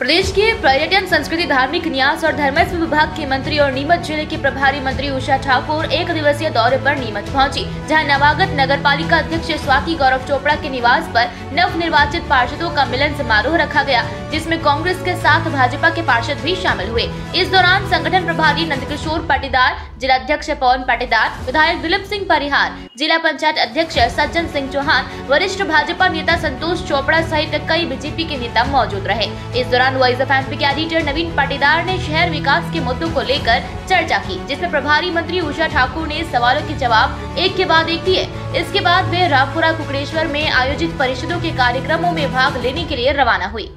प्रदेश के पर्यटन, संस्कृति, धार्मिक न्यास और धर्मस्व विभाग के मंत्री और नीमच जिले की प्रभारी मंत्री उषा ठाकुर एक दिवसीय दौरे पर नीमच पहुंची, जहां नवागत नगरपालिका अध्यक्ष स्वाति गौरव चोपड़ा के निवास पर नवनिर्वाचित पार्षदों का मिलन समारोह रखा गया, जिसमें कांग्रेस के साथ भाजपा के पार्षद भी शामिल हुए। इस दौरान संगठन प्रभारी नंदकिशोर पाटीदार, जिला अध्यक्ष पवन पाटीदार, विधायक दिलीप सिंह परिहार, जिला पंचायत अध्यक्ष सज्जन सिंह चौहान, वरिष्ठ भाजपा नेता संतोष चोपड़ा सहित कई बीजेपी के नेता मौजूद रहे। इस दौरान वॉइस ऑफ एमपी के एडिटर नवीन पाटीदार ने शहर विकास के मुद्दों को लेकर चर्चा की, जिसमें प्रभारी मंत्री उषा ठाकुर ने सवालों के जवाब एक के बाद एक दिए। इसके बाद वे रामपुरा कुकड़ेश्वर में आयोजित परिषदों के कार्यक्रमों में भाग लेने के लिए रवाना हुई।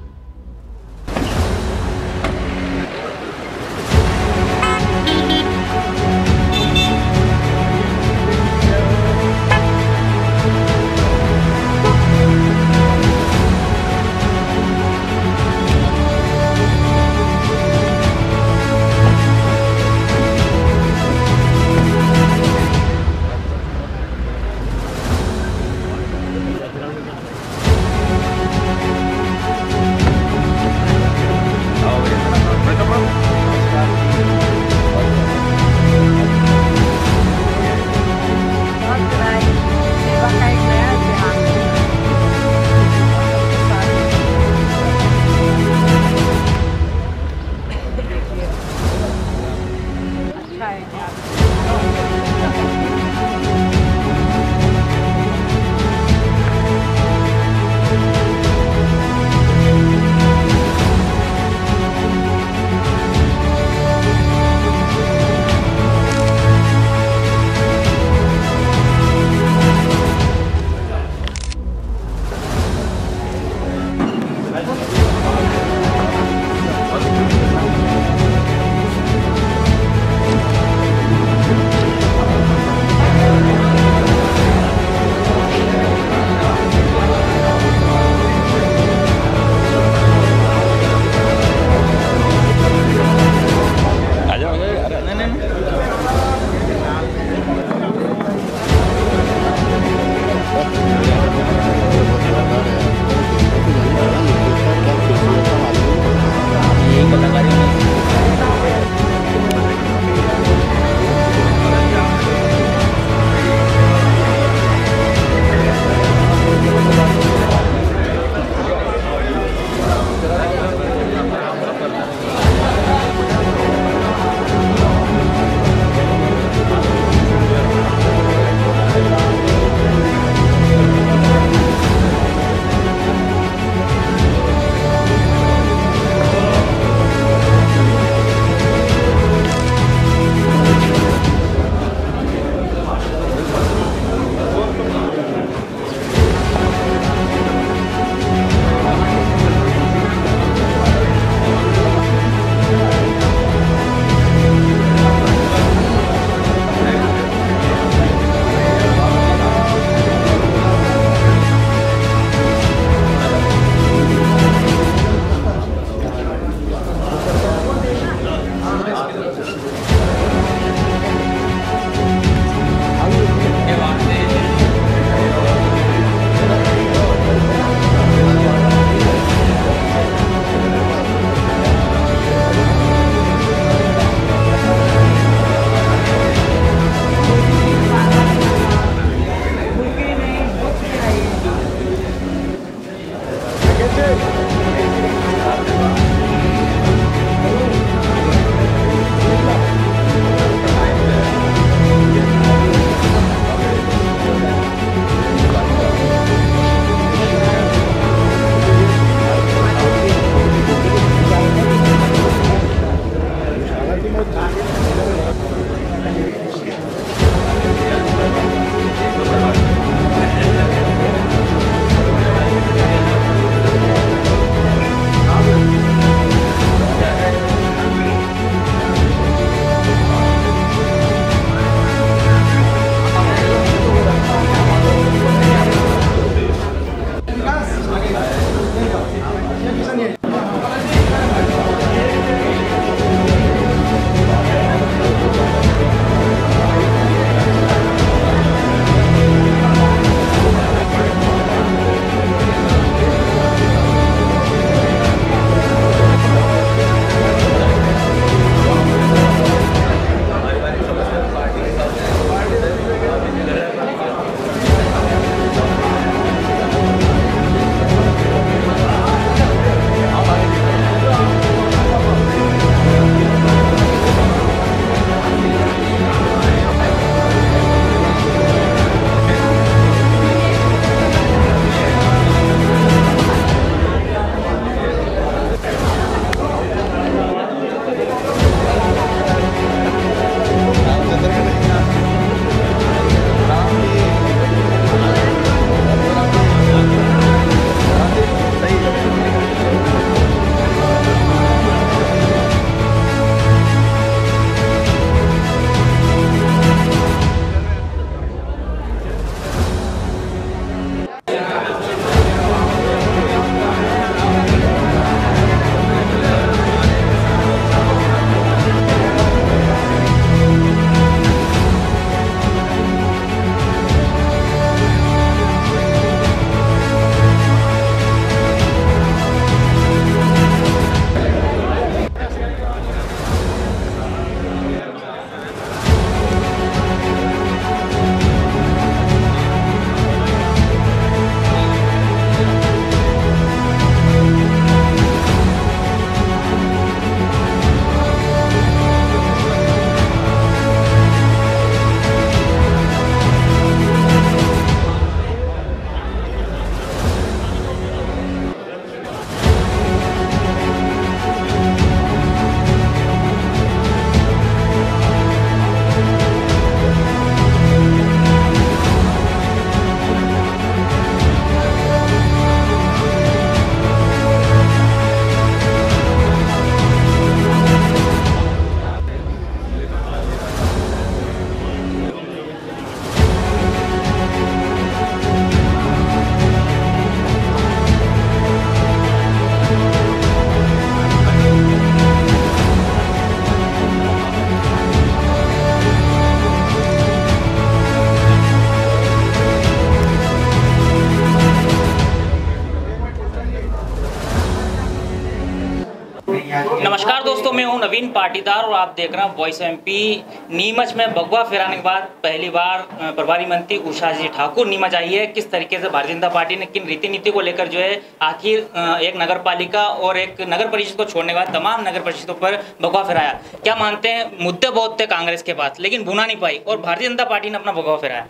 नमस्कार दोस्तों, मैं हूं नवीन पाटीदार और आप देख रहे हैं वॉइस एमपी। नीमच में भगवा फहराने के बाद पहली बार प्रभारी मंत्री उषा जी ठाकुर नीमच आई है। किस तरीके से भारतीय जनता पार्टी ने किन रीति नीति को लेकर जो है आखिर एक नगर पालिका और एक नगर परिषद को छोड़ने के बाद तमाम नगर परिषदों पर भगवा फहराया। क्या मानते हैं, मुद्दे बहुत थे कांग्रेस के पास लेकिन भुना नहीं पाई और भारतीय जनता पार्टी ने अपना भगवा फहराया।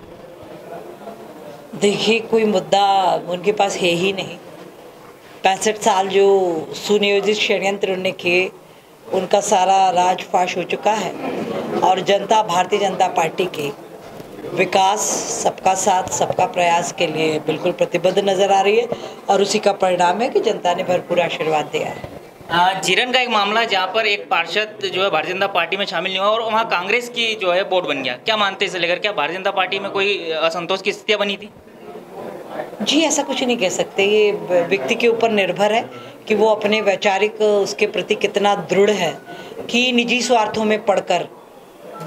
देखिए, कोई मुद्दा उनके पास है ही नहीं। 65 साल जो सुनियोजित षड्यंत्र उन्होंने किए, उनका सारा राज फाश हो चुका है और जनता भारतीय जनता पार्टी के विकास, सबका साथ, सबका प्रयास के लिए बिल्कुल प्रतिबद्ध नज़र आ रही है और उसी का परिणाम है कि जनता ने भरपूर आशीर्वाद दिया है। जीरन का एक मामला जहाँ पर एक पार्षद जो है भारतीय जनता पार्टी में शामिल नहीं हुआ और वहाँ कांग्रेस की जो है बोर्ड बन गया। क्या मानते हैं इसे लेकर? क्या भारतीय जनता पार्टी में कोई असंतोष की स्थितियाँ बनी थी? जी, ऐसा कुछ नहीं कह सकते। ये व्यक्ति के ऊपर निर्भर है कि वो अपने वैचारिक उसके प्रति कितना दृढ़ है कि निजी स्वार्थों में पड़कर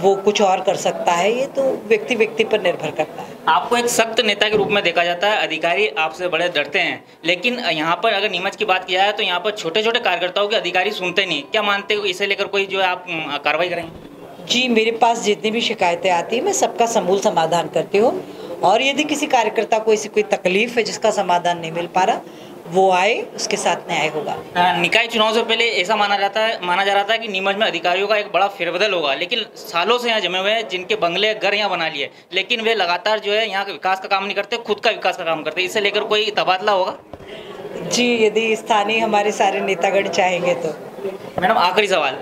वो कुछ और कर सकता है। ये तो व्यक्ति व्यक्ति पर निर्भर करता है। आपको एक सख्त नेता के रूप में देखा जाता है, अधिकारी आपसे बड़े डरते हैं, लेकिन यहाँ पर अगर नीमच की बात की जाए तो यहाँ पर छोटे छोटे कार्यकर्ताओं के अधिकारी सुनते नहीं। क्या मानते हो इसे लेकर कोई जो है आप कार्रवाई करेंगे? जी, मेरे पास जितनी भी शिकायतें आती हैं मैं सबका समूल समाधान करती हूँ और यदि किसी कार्यकर्ता को ऐसी कोई तकलीफ है जिसका समाधान नहीं मिल पा रहा, वो आए, उसके साथ न्याय होगा। निकाय चुनाव से पहले ऐसा माना जा रहा था कि नीमच में अधिकारियों का एक बड़ा फेरबदल होगा, लेकिन सालों से यहाँ जमे हुए हैं जिनके बंगले घर यहाँ बना लिए, लेकिन वे लगातार जो है यहाँ विकास का काम नहीं करते, खुद का विकास का काम करते। इसे लेकर कोई तबादला होगा? जी, यदि स्थानीय हमारे सारे नेतागण चाहेंगे तो। मैडम, आखिरी सवाल,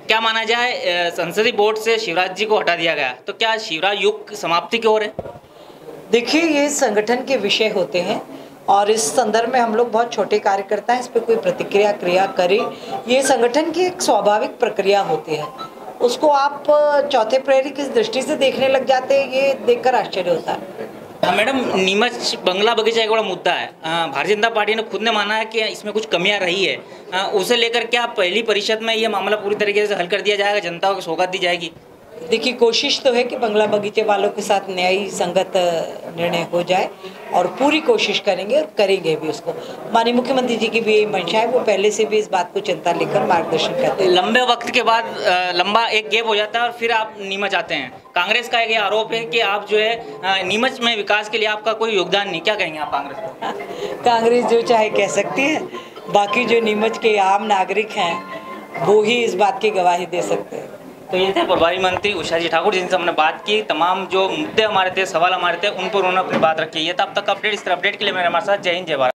क्या माना जाए, संसदीय बोर्ड से शिवराज जी को हटा दिया गया, तो क्या शिवराज युग समाप्ति की ओर है? देखिए, ये संगठन के विषय होते हैं और इस संदर्भ में हम लोग बहुत छोटे कार्यकर्ता हैं, इस पर कोई प्रतिक्रिया क्रिया करें, ये संगठन की एक स्वाभाविक प्रक्रिया होती है। उसको आप चौथे प्रहरी किस दृष्टि से देखने लग जाते हैं, ये देखकर आश्चर्य होता है। मैडम, नीमच बंगला बगीचा एक बड़ा मुद्दा है। भारतीय जनता पार्टी ने खुद ने माना है कि इसमें कुछ कमियां रही है। उसे लेकर क्या पहली परिषद में ये मामला पूरी तरीके से हल कर दिया जाएगा, जनता को सौगात दी जाएगी? देखिए, कोशिश तो है कि बंगला बगीचे वालों के साथ न्यायी संगत निर्णय हो जाए और पूरी कोशिश करेंगे और करेंगे भी उसको। माननीय मुख्यमंत्री जी की भी यही मंशा है, वो पहले से भी इस बात को चिंता लेकर मार्गदर्शन करते हैं। लंबे वक्त के बाद लंबा एक गैप हो जाता है और फिर आप नीमच आते हैं। कांग्रेस का एक आरोप है कि आप जो है नीमच में विकास के लिए आपका कोई योगदान नहीं। क्या कहेंगे आप कांग्रेस को? कांग्रेस जो चाहे कह सकती है, बाकी जो नीमच के आम नागरिक हैं वो ही इस बात की गवाही दे सकते हैं। तो ये थे प्रभारी मंत्री उषा जी ठाकुर, जिनसे हमने बात की। तमाम जो मुद्दे हमारे थे, सवाल हमारे थे, उन पर उन्होंने अपनी बात रखी है। तब तक अपडेट, इस तरह अपडेट के लिए मेरे हमारे साथ। जय हिंद, जय भारत।